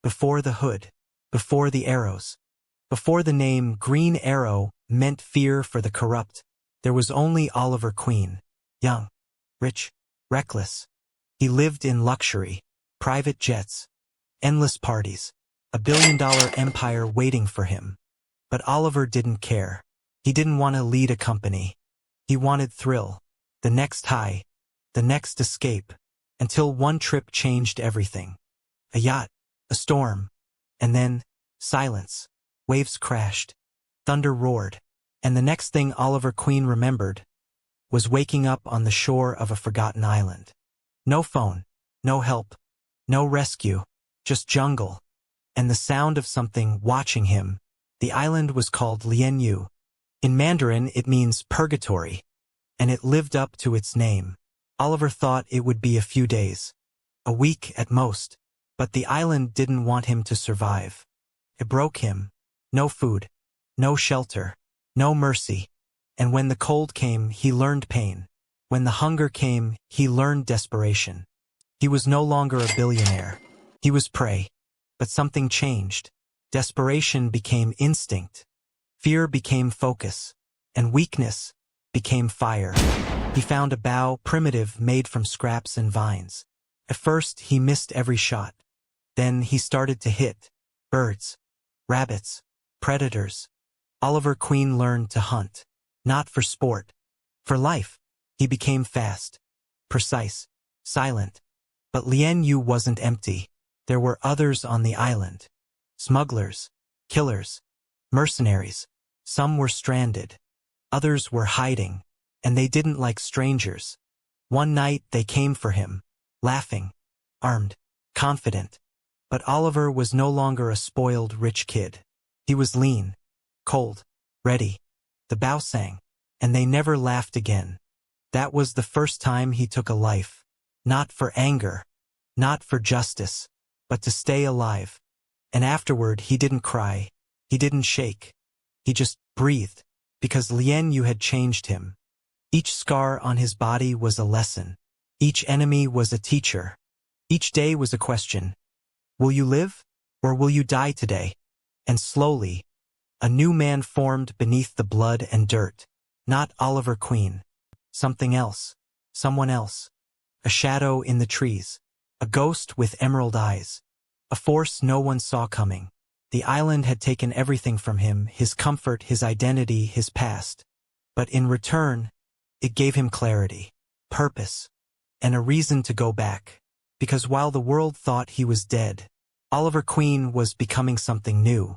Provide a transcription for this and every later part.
before the hood, before the arrows, before the name Green Arrow meant fear for the corrupt, there was only Oliver Queen, young, rich, reckless. He lived in luxury, private jets, endless parties, a billion-dollar empire waiting for him. But Oliver didn't care. He didn't want to lead a company. He wanted thrill, the next high, the next escape, until one trip changed everything. A yacht, a storm, and then silence. Waves crashed, thunder roared, and the next thing Oliver Queen remembered was waking up on the shore of a forgotten island. No phone, no help, no rescue, just jungle, and the sound of something watching him. The island was called Lianyu. In Mandarin it means purgatory, and it lived up to its name. Oliver thought it would be a few days, a week at most, but the island didn't want him to survive. It broke him. No food, no shelter, no mercy. And when the cold came, he learned pain. When the hunger came, he learned desperation. He was no longer a billionaire. He was prey. But something changed. Desperation became instinct. Fear became focus. And weakness became fire. He found a bow, primitive, made from scraps and vines. At first, he missed every shot. Then he started to hit birds, rabbits, predators. Oliver Queen learned to hunt, not for sport, for life. He became fast, precise, silent. But Lianyu wasn't empty. There were others on the island. Smugglers, killers, mercenaries. Some were stranded. Others were hiding, and they didn't like strangers. One night they came for him, laughing, armed, confident. But Oliver was no longer a spoiled rich kid. He was lean, cold, ready. The bow sang, and they never laughed again. That was the first time he took a life. Not for anger, not for justice, but to stay alive. And afterward he didn't cry, he didn't shake. He just breathed, because Lianyu had changed him. Each scar on his body was a lesson. Each enemy was a teacher. Each day was a question. Will you live, or will you die today? And slowly, a new man formed beneath the blood and dirt. Not Oliver Queen. Something else. Someone else. A shadow in the trees. A ghost with emerald eyes. A force no one saw coming. The island had taken everything from him, his comfort, his identity, his past. But in return, it gave him clarity, purpose, and a reason to go back. Because while the world thought he was dead, Oliver Queen was becoming something new,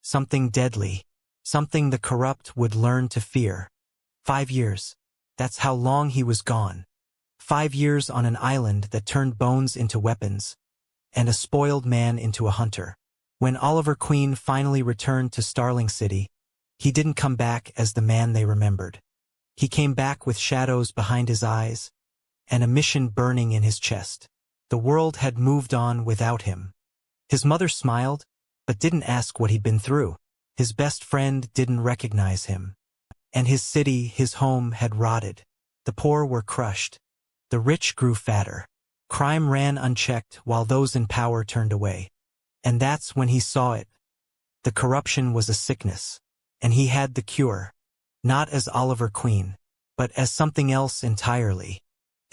something deadly, something the corrupt would learn to fear. 5 years. That's how long he was gone. 5 years on an island that turned bones into weapons, and a spoiled man into a hunter. When Oliver Queen finally returned to Starling City, he didn't come back as the man they remembered. He came back with shadows behind his eyes, and a mission burning in his chest. The world had moved on without him. His mother smiled, but didn't ask what he'd been through. His best friend didn't recognize him. And his city, his home, had rotted. The poor were crushed. The rich grew fatter. Crime ran unchecked while those in power turned away. And that's when he saw it. The corruption was a sickness, and he had the cure. Not as Oliver Queen, but as something else entirely.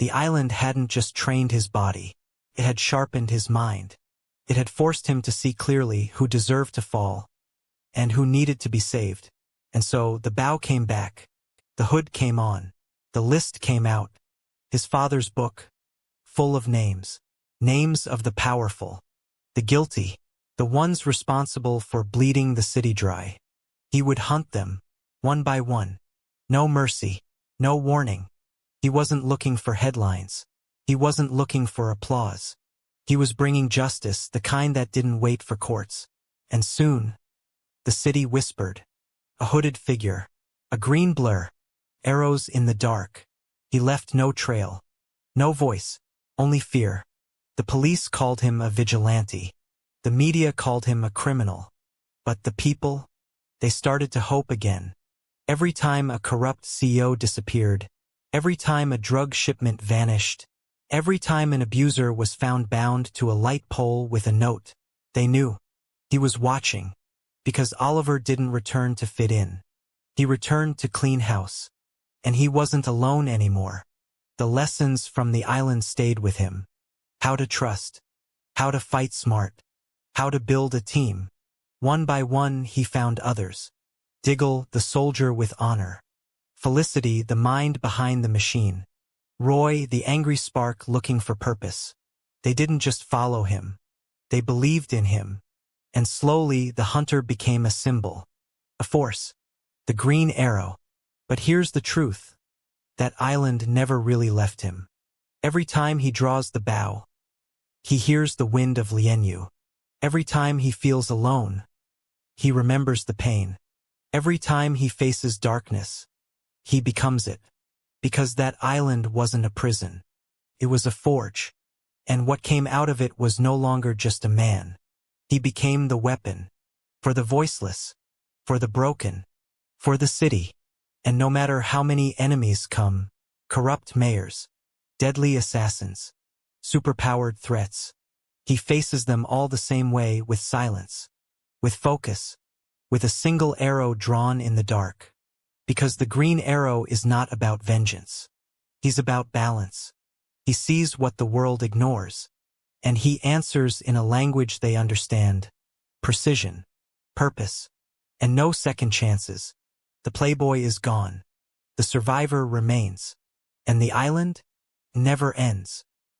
The island hadn't just trained his body. It had sharpened his mind. It had forced him to see clearly who deserved to fall, and who needed to be saved. And so the bow came back. The hood came on. The list came out. His father's book, full of names. Names of the powerful, the guilty, the ones responsible for bleeding the city dry. He would hunt them, one by one. No mercy, no warning. He wasn't looking for headlines. He wasn't looking for applause. He was bringing justice, the kind that didn't wait for courts. And soon, the city whispered. A hooded figure, a green blur, arrows in the dark. He left no trail, no voice, only fear. The police called him a vigilante. The media called him a criminal. But the people, they started to hope again. Every time a corrupt CEO disappeared, every time a drug shipment vanished, every time an abuser was found bound to a light pole with a note, They knew. He was watching. Because Oliver didn't return to fit in. He returned to clean house. And he wasn't alone anymore. The lessons from the island stayed with him. How to trust. How to fight smart. How to build a team. One by one he found others. Diggle, the soldier with honor. Felicity, the mind behind the machine. Roy, the angry spark looking for purpose. They didn't just follow him. They believed in him. And slowly the hunter became a symbol. A force. The green arrow. But here's the truth. That island never really left him. Every time he draws the bow, he hears the wind of Lienyu. Every time he feels alone, he remembers the pain. Every time he faces darkness, he becomes it. Because that island wasn't a prison. It was a forge. And what came out of it was no longer just a man. He became the weapon. For the voiceless. For the broken. For the city. And no matter how many enemies come, corrupt mayors, deadly assassins, superpowered threats, he faces them all the same way, with silence, with focus, with a single arrow drawn in the dark. Because the green arrow is not about vengeance. He's about balance. He sees what the world ignores, and he answers in a language they understand. Precision, purpose, and no second chances. The playboy is gone. The survivor remains. And the island never ends.